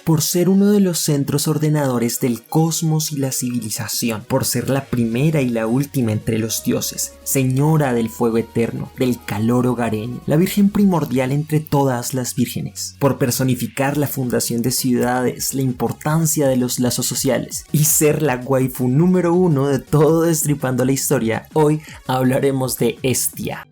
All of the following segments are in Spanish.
por ser uno de los centros ordenadores del cosmos y la civilización, por ser la primera y la última entre los dioses, señora del fuego eterno, del calor hogareño, la virgen primordial entre todas las vírgenes, por personificar la fundación de ciudades, la importancia de los lazos sociales y ser la waifu número 1 de todo Destripando la Historia. Hoy hablaremos de Hestia.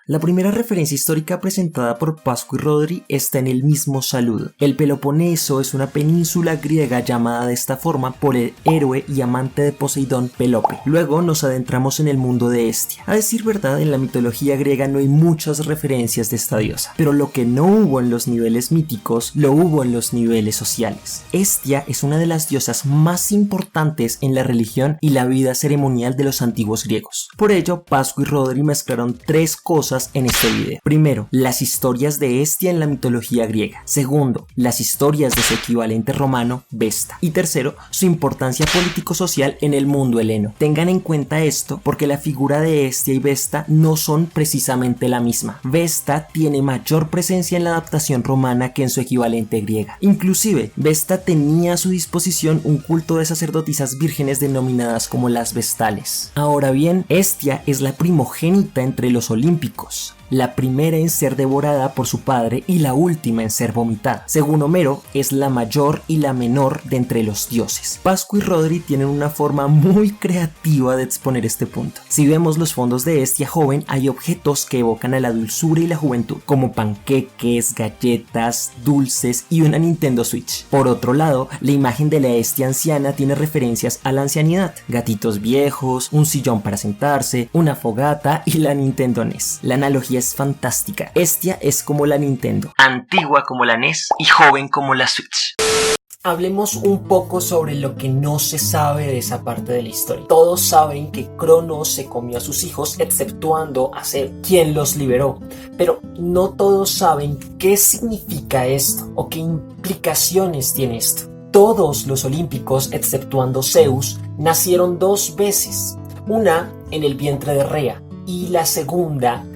La primera referencia histórica presentada por Pascu y Rodri está en el mismo saludo. El Peloponeso es una península griega llamada de esta forma por el héroe y amante de Poseidón, Pelope. Luego nos adentramos en el mundo de Hestia. A decir verdad, en la mitología griega no hay muchas referencias de esta diosa, pero lo que no hubo en los niveles míticos, lo hubo en los niveles sociales. Hestia es una de las diosas más importantes en la religión y la vida ceremonial de los antiguos griegos. Por ello, Pascu y Rodri mezclaron tres cosas en este video. Primero, las historias de Hestia en la mitología griega. Segundo, las historias de su equivalente romano, Vesta. Y tercero, su importancia político-social en el mundo heleno. Tengan en cuenta esto porque la figura de Hestia y Vesta no son precisamente la misma. Vesta tiene mayor presencia en la adaptación romana que en su equivalente griega. Inclusive, Vesta tenía a su disposición un culto de sacerdotisas vírgenes denominadas como las Vestales. Ahora bien, Hestia es la primogénita entre los olímpicos, la primera en ser devorada por su padre y la última en ser vomitada. Según Homero, es la mayor y la menor de entre los dioses. Pascu y Rodri tienen una forma muy creativa de exponer este punto. Si vemos los fondos de Hestia joven, hay objetos que evocan a la dulzura y la juventud, como panqueques, galletas, dulces y una Nintendo Switch. Por otro lado, la imagen de la Hestia anciana tiene referencias a la ancianidad: gatitos viejos, un sillón para sentarse, una fogata y la Nintendo NES. La analogía es fantástica. Hestia es como la Nintendo, antigua como la NES y joven como la Switch. Hablemos un poco sobre lo que no se sabe de esa parte de la historia. Todos saben que Cronos se comió a sus hijos, exceptuando a Zeus, quien los liberó. Pero no todos saben qué significa esto o qué implicaciones tiene esto. Todos los olímpicos, exceptuando Zeus, nacieron dos veces. Una en el vientre de Rea y la segunda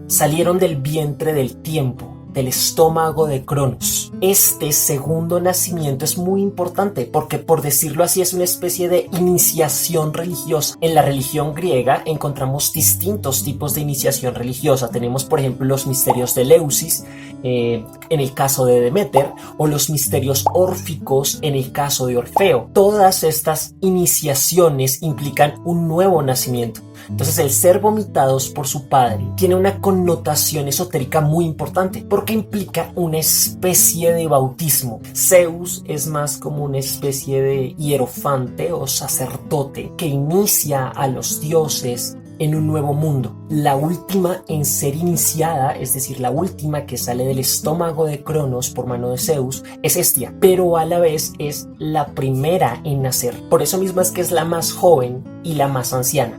salieron del vientre del tiempo, del estómago de Cronos. Este segundo nacimiento es muy importante porque, por decirlo así, es una especie de iniciación religiosa. En la religión griega encontramos distintos tipos de iniciación religiosa. Tenemos, por ejemplo, los misterios de Eleusis, en el caso de Deméter, o los misterios órficos en el caso de Orfeo. Todas estas iniciaciones implican un nuevo nacimiento. Entonces, el ser vomitados por su padre tiene una connotación esotérica muy importante porque implica una especie de bautismo. Zeus es más como una especie de hierofante o sacerdote que inicia a los dioses en un nuevo mundo. La última en ser iniciada, es decir, la última que sale del estómago de Cronos por mano de Zeus, es Hestia, pero a la vez es la primera en nacer. Por eso mismo es que es la más joven y la más anciana.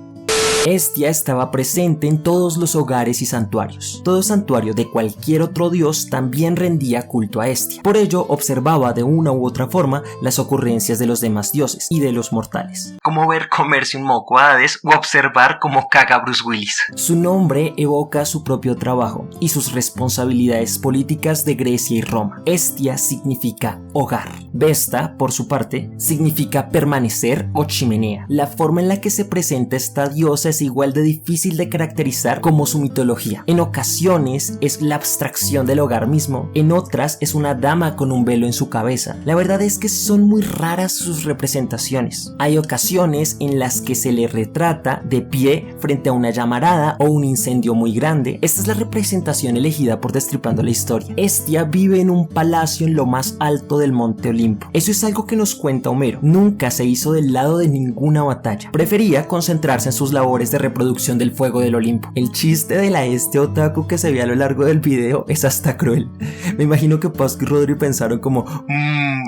Hestia estaba presente en todos los hogares y santuarios. Todo santuario de cualquier otro dios también rendía culto a Hestia. Por ello, observaba de una u otra forma las ocurrencias de los demás dioses y de los mortales. Como ver comerse un moco a Hades o observar cómo caga Bruce Willis. Su nombre evoca su propio trabajo y sus responsabilidades políticas de Grecia y Roma. Hestia significa hogar. Vesta, por su parte, significa permanecer o chimenea. La forma en la que se presenta esta diosa es igual de difícil de caracterizar como su mitología. En ocasiones es la abstracción del hogar mismo, en otras es una dama con un velo en su cabeza. La verdad es que son muy raras sus representaciones. Hay ocasiones en las que se le retrata de pie frente a una llamarada o un incendio muy grande. Esta es la representación elegida por Destripando la Historia. Hestia vive en un palacio en lo más alto del monte Olimpo. Eso es algo que nos cuenta Homero. Nunca se hizo del lado de ninguna batalla. Prefería concentrarse en sus labores de reproducción del fuego del Olimpo. El chiste de la Hestia otaku que se ve a lo largo del video es hasta cruel. Me imagino que Pascu y Rodri pensaron como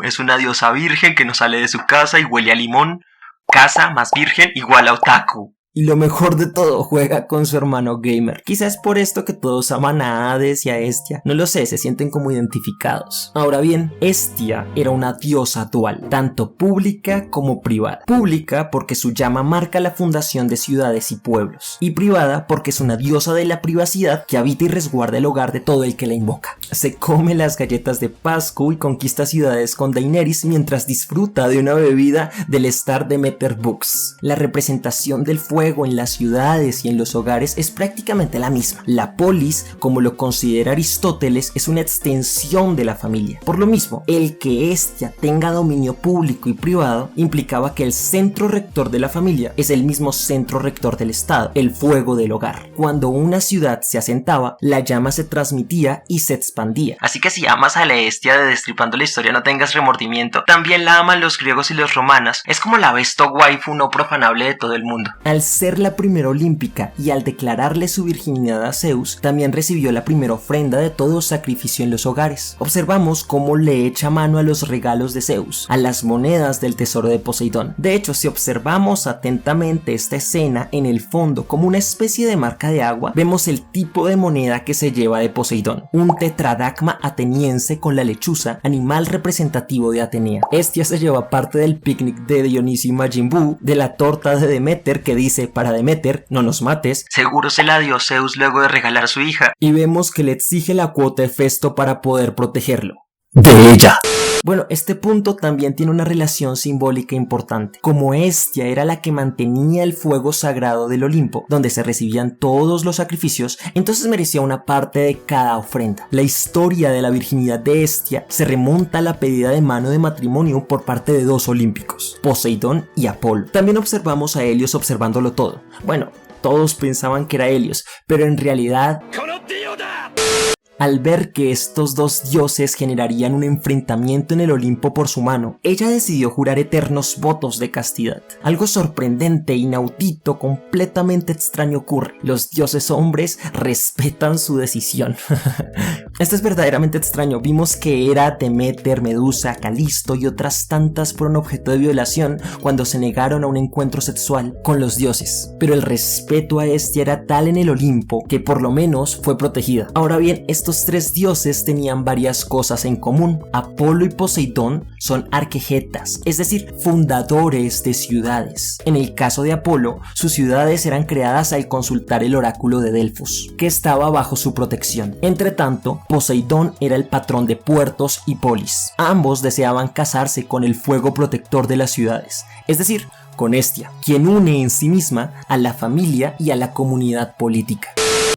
es una diosa virgen que no sale de su casa y huele a limón. Casa más virgen igual a otaku. Y lo mejor de todo, juega con su hermano gamer. Quizás es por esto que todos aman a Hades y a Hestia. No lo sé, se sienten como identificados. Ahora bien, Hestia era una diosa dual, tanto pública como privada. Pública porque su llama marca la fundación de ciudades y pueblos. Y privada porque es una diosa de la privacidad que habita y resguarda el hogar de todo el que la invoca. Se come las galletas de Pascu y conquista ciudades con Daenerys mientras disfruta de una bebida del Star Demeter Books. La representación del fuego en las ciudades y en los hogares es prácticamente la misma. La polis, como lo considera Aristóteles, es una extensión de la familia. Por lo mismo, el que Hestia tenga dominio público y privado implicaba que el centro rector de la familia es el mismo centro rector del estado, el fuego del hogar. Cuando una ciudad se asentaba, la llama se transmitía y se expandía. Así que si amas a la Hestia de Destripando la Historia, no tengas remordimiento. También la aman los griegos y los romanos. Es como la besto waifu no profanable de todo el mundo. Al ser la primera olímpica y al declararle su virginidad a Zeus, también recibió la primera ofrenda de todo sacrificio en los hogares. Observamos cómo le echa mano a los regalos de Zeus, a las monedas del tesoro de Poseidón. De hecho, si observamos atentamente esta escena en el fondo como una especie de marca de agua, vemos el tipo de moneda que se lleva de Poseidón, un tetradracma ateniense con la lechuza, animal representativo de Atenea. Hestia se lleva parte del picnic de Dionisio y Majin Buu, de la torta de Demeter que dice para Demeter, no nos mates, seguro se la dio Zeus luego de regalar a su hija, y vemos que le exige la cuota de Festo para poder protegerlo de ella. Bueno, este punto también tiene una relación simbólica importante. Como Hestia era la que mantenía el fuego sagrado del Olimpo, donde se recibían todos los sacrificios, entonces merecía una parte de cada ofrenda. La historia de la virginidad de Hestia se remonta a la pedida de mano de matrimonio por parte de dos olímpicos, Poseidón y Apolo. También observamos a Helios observándolo todo. Bueno, todos pensaban que era Helios, pero en realidad... Al ver que estos dos dioses generarían un enfrentamiento en el Olimpo por su mano, ella decidió jurar eternos votos de castidad. Algo sorprendente, inaudito, completamente extraño ocurre. Los dioses hombres respetan su decisión. Esto es verdaderamente extraño. Vimos que Hera, Demeter, Medusa, Calisto y otras tantas fueron objeto de violación cuando se negaron a un encuentro sexual con los dioses. Pero el respeto a Hestia era tal en el Olimpo que por lo menos fue protegida. Ahora bien, estos tres dioses tenían varias cosas en común. Apolo y Poseidón son arquegetas, es decir, fundadores de ciudades. En el caso de Apolo, sus ciudades eran creadas al consultar el oráculo de Delfos, que estaba bajo su protección. Entre tanto, Poseidón era el patrón de puertos y polis. Ambos deseaban casarse con el fuego protector de las ciudades, es decir, con Hestia, quien une en sí misma a la familia y a la comunidad política.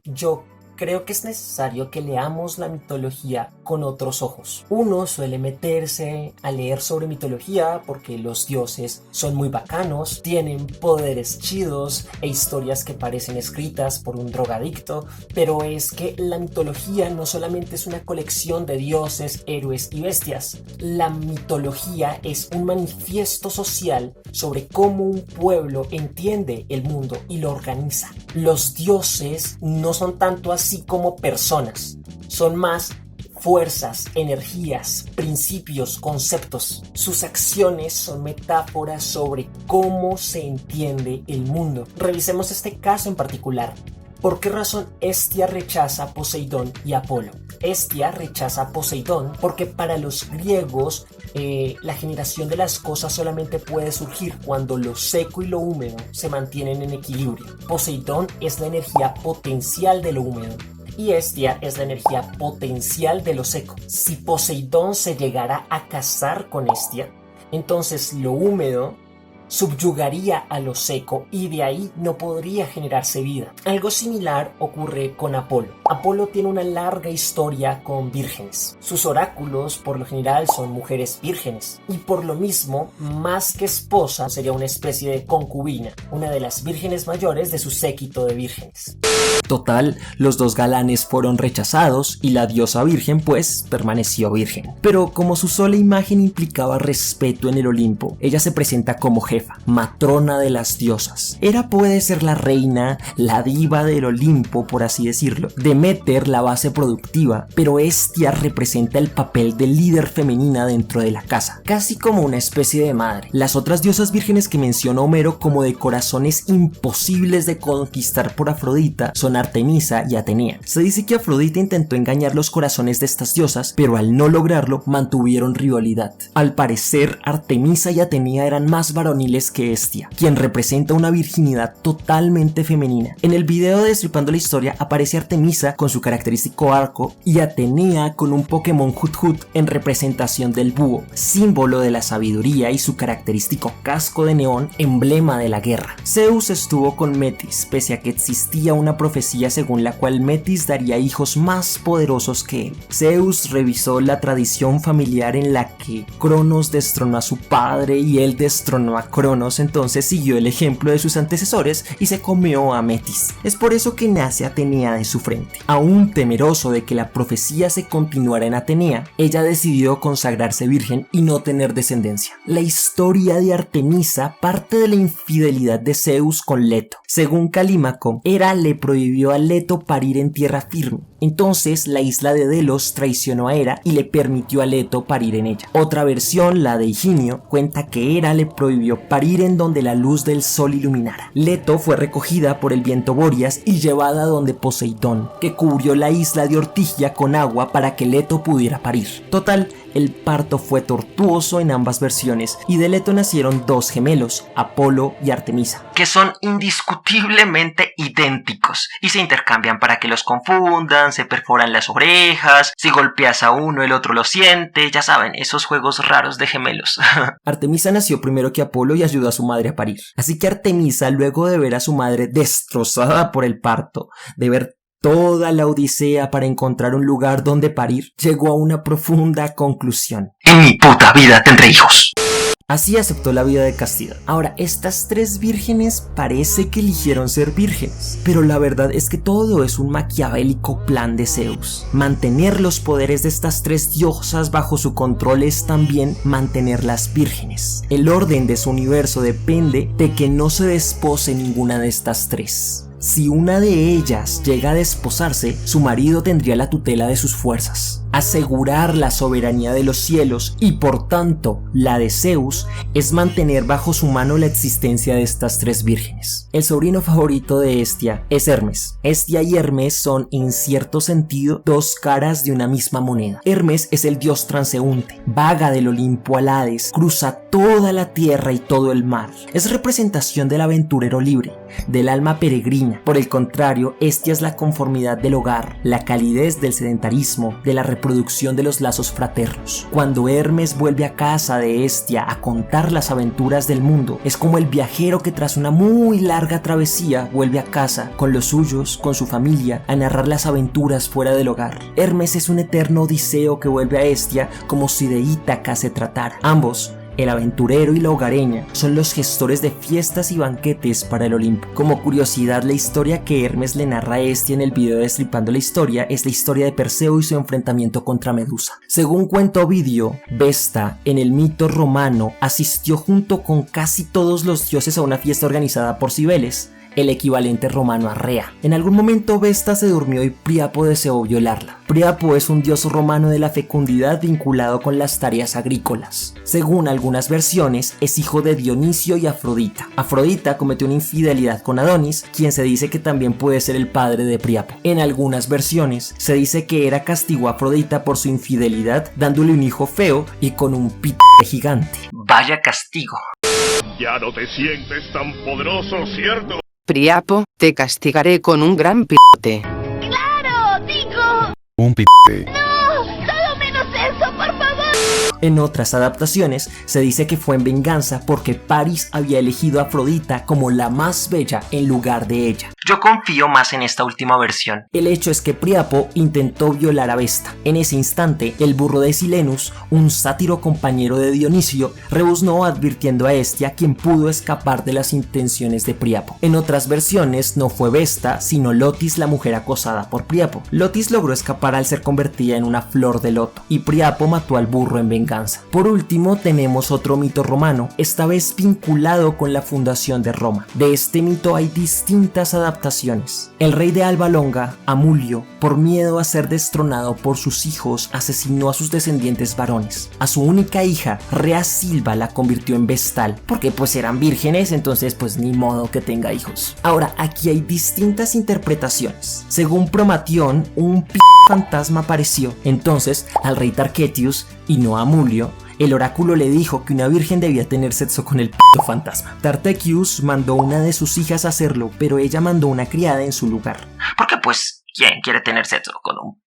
Yo creo que es necesario que leamos la mitología con otros ojos. Uno suele meterse a leer sobre mitología porque los dioses son muy bacanos, tienen poderes chidos e historias que parecen escritas por un drogadicto, pero es que la mitología no solamente es una colección de dioses, héroes y bestias. La mitología es un manifiesto social sobre cómo un pueblo entiende el mundo y lo organiza. Los dioses no son tanto así como personas, son más fuerzas, energías, principios, conceptos. Sus acciones son metáforas sobre cómo se entiende el mundo. Revisemos este caso en particular. ¿Por qué razón Hestia rechaza a Poseidón y Apolo? Hestia rechaza a Poseidón porque para los griegos la generación de las cosas solamente puede surgir cuando lo seco y lo húmedo se mantienen en equilibrio. Poseidón es la energía potencial de lo húmedo y Hestia es la energía potencial de lo seco. Si Poseidón se llegara a casar con Hestia, entonces lo húmedo subyugaría a lo seco y de ahí no podría generarse vida. Algo similar ocurre con Apolo. Apolo tiene una larga historia con vírgenes. Sus oráculos por lo general son mujeres vírgenes y por lo mismo, más que esposa, sería una especie de concubina, una de las vírgenes mayores de su séquito de vírgenes. Total, los dos galanes fueron rechazados y la diosa virgen pues permaneció virgen. Pero como su sola imagen implicaba respeto en el Olimpo, ella se presenta como jefa, matrona de las diosas. Hera puede ser la reina, la diva del Olimpo, por así decirlo. Deméter la base productiva, pero Hestia representa el papel de líder femenina dentro de la casa, casi como una especie de madre. Las otras diosas vírgenes que menciona Homero como de corazones imposibles de conquistar por Afrodita son Artemisa y Atenea. Se dice que Afrodita intentó engañar los corazones de estas diosas, pero al no lograrlo mantuvieron rivalidad. Al parecer, Artemisa y Atenea eran más varoniles que Hestia, quien representa una virginidad totalmente femenina. En el video de Destripando la Historia aparece Artemisa con su característico arco y Atenea con un Pokémon Hut en representación del búho, símbolo de la sabiduría, y su característico casco de neón, emblema de la guerra. Zeus estuvo con Metis, pese a que existía una profecía según la cual Metis daría hijos más poderosos que él. Zeus revisó la tradición familiar en la que Cronos destronó a su padre y él destronó a Cronos, entonces siguió el ejemplo de sus antecesores y se comió a Metis. Es por eso que nace Atenea de su frente. Aún temeroso de que la profecía se continuara en Atenea, ella decidió consagrarse virgen y no tener descendencia. La historia de Artemisa parte de la infidelidad de Zeus con Leto. Según Calímaco, Hera le prohibió a Leto parir en tierra firme. Entonces la isla de Delos traicionó a Hera y le permitió a Leto parir en ella. Otra versión, la de Higinio, cuenta que Hera le prohibió parir en donde la luz del sol iluminara. Leto fue recogida por el viento Bóreas y llevada donde Poseidón, que cubrió la isla de Ortigia con agua para que Leto pudiera parir. Total, el parto fue tortuoso en ambas versiones y de Leto nacieron dos gemelos, Apolo y Artemisa, que son indiscutiblemente idénticos y se intercambian para que los confundan, se perforan las orejas, si golpeas a uno el otro lo siente, ya saben, esos juegos raros de gemelos. Artemisa nació primero que Apolo y ayudó a su madre a parir. Así que Artemisa, luego de ver a su madre destrozada por el parto, de ver toda la odisea para encontrar un lugar donde parir, llegó a una profunda conclusión: en mi puta vida tendré hijos. Así aceptó la vida de castidad. Ahora, estas tres vírgenes parece que eligieron ser vírgenes, pero la verdad es que todo es un maquiavélico plan de Zeus. Mantener los poderes de estas tres diosas bajo su control es también mantenerlas vírgenes. El orden de su universo depende de que no se despose ninguna de estas tres. Si una de ellas llega a desposarse, su marido tendría la tutela de sus fuerzas. Asegurar la soberanía de los cielos y por tanto la de Zeus es mantener bajo su mano la existencia de estas tres vírgenes. El sobrino favorito de Hestia es Hermes. Hestia y Hermes son en cierto sentido dos caras de una misma moneda. Hermes es el dios transeúnte, vaga del Olimpo al Hades, cruza toda la tierra y todo el mar. Es representación del aventurero libre, del alma peregrina. Por el contrario, Hestia es la conformidad del hogar, la calidez del sedentarismo, de la reproducción de los lazos fraternos. Cuando Hermes vuelve a casa de Hestia a contar las aventuras del mundo, es como el viajero que tras una muy larga travesía vuelve a casa con los suyos, con su familia, a narrar las aventuras fuera del hogar. Hermes es un eterno Odiseo que vuelve a Hestia como si de Ítaca se tratara. Ambos, el aventurero y la hogareña, son los gestores de fiestas y banquetes para el Olimpo. Como curiosidad, la historia que Hermes le narra a Hestia en el video de Destripando la Historia es la historia de Perseo y su enfrentamiento contra Medusa. Según cuenta Ovidio, Vesta, en el mito romano, asistió junto con casi todos los dioses a una fiesta organizada por Cibeles, el equivalente romano a Rea. En algún momento Vesta se durmió y Príapo deseó violarla. Príapo es un dios romano de la fecundidad vinculado con las tareas agrícolas. Según algunas versiones, es hijo de Dionisio y Afrodita. Afrodita cometió una infidelidad con Adonis, quien se dice que también puede ser el padre de Príapo. En algunas versiones, se dice que Hera castigó a Afrodita por su infidelidad, dándole un hijo feo y con un pito gigante. Vaya castigo. Ya no te sientes tan poderoso, ¿cierto? Príapo, te castigaré con un gran p***te. ¡Claro! ¡Digo! Un p***. ¡No! ¡Solo menos eso, por favor! En otras adaptaciones, se dice que fue en venganza porque Paris había elegido a Afrodita como la más bella en lugar de ella. Yo confío más en esta última versión. El hecho es que Príapo intentó violar a Vesta. En ese instante, el burro de Silenus, un sátiro compañero de Dionisio, rebuznó advirtiendo a Hestia, quien pudo escapar de las intenciones de Príapo. En otras versiones, no fue Vesta, sino Lotis, la mujer acosada por Príapo. Lotis logró escapar al ser convertida en una flor de loto, y Príapo mató al burro en venganza. venganza. Por último tenemos otro mito romano, esta vez vinculado con la fundación de Roma. De este mito hay distintas adaptaciones. El rey de Alba Longa, Amulio, por miedo a ser destronado por sus hijos, asesinó a sus descendientes varones. A su única hija, Rea Silva, la convirtió en vestal, porque pues eran vírgenes, entonces pues ni modo que tenga hijos. Ahora, aquí hay distintas interpretaciones. Según Promatión, un fantasma apareció entonces al rey Tarquetius y no a Amulio. El oráculo le dijo que una virgen debía tener sexo con el fantasma. Tarquetius mandó una de sus hijas a hacerlo, pero ella mandó una criada en su lugar. Porque pues, ¿quién quiere tener sexo con un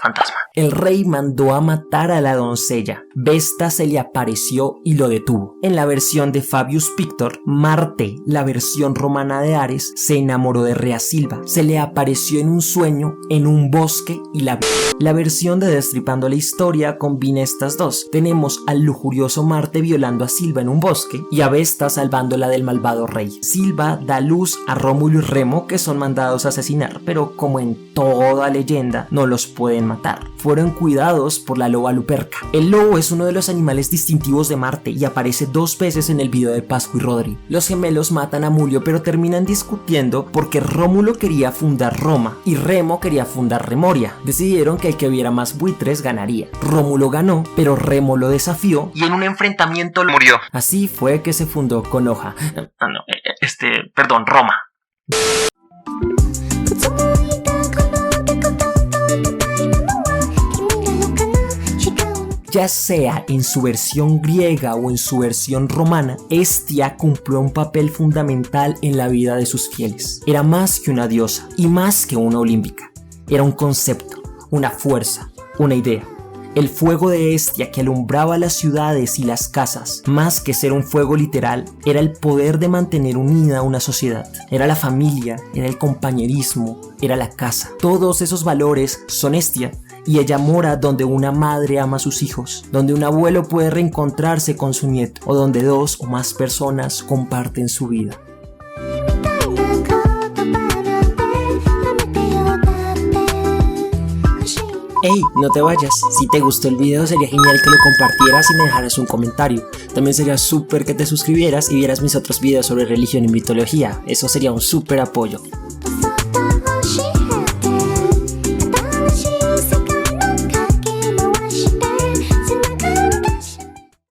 fantasma? El rey mandó a matar a la doncella. Vesta se le apareció y lo detuvo. En la versión de Fabius Pictor, Marte, la versión romana de Ares, se enamoró de Rea Silva. Se le apareció en un sueño, en un bosque y la vio. La versión de Destripando la Historia combina estas dos. Tenemos al lujurioso Marte violando a Silva en un bosque y a Vesta salvándola del malvado rey. Silva da luz a Rómulo y Remo, que son mandados a asesinar, pero como en toda leyenda no los pueden matar. Fueron cuidados por la loba Luperca. El lobo es uno de los animales distintivos de Marte y aparece 2 veces en el video de Pascu y Rodri. Los gemelos matan a Amulio, pero terminan discutiendo porque Rómulo quería fundar Roma y Remo quería fundar Remoria. Decidieron que el que viera más buitres ganaría. Rómulo ganó, pero Remo lo desafió y en un enfrentamiento murió. Así fue que se fundó Konoha. Roma. Ya sea en su versión griega o en su versión romana, Hestia cumplió un papel fundamental en la vida de sus fieles. Era más que una diosa y más que una olímpica. Era un concepto, una fuerza, una idea. El fuego de Hestia que alumbraba las ciudades y las casas, más que ser un fuego literal, era el poder de mantener unida una sociedad. Era la familia, era el compañerismo, era la casa. Todos esos valores son Hestia. Y ella mora donde una madre ama a sus hijos, donde un abuelo puede reencontrarse con su nieto, o donde 2 o más personas comparten su vida. Hey, no te vayas, si te gustó el video sería genial que lo compartieras y me dejaras un comentario. También sería súper que te suscribieras y vieras mis otros videos sobre religión y mitología, eso sería un súper apoyo.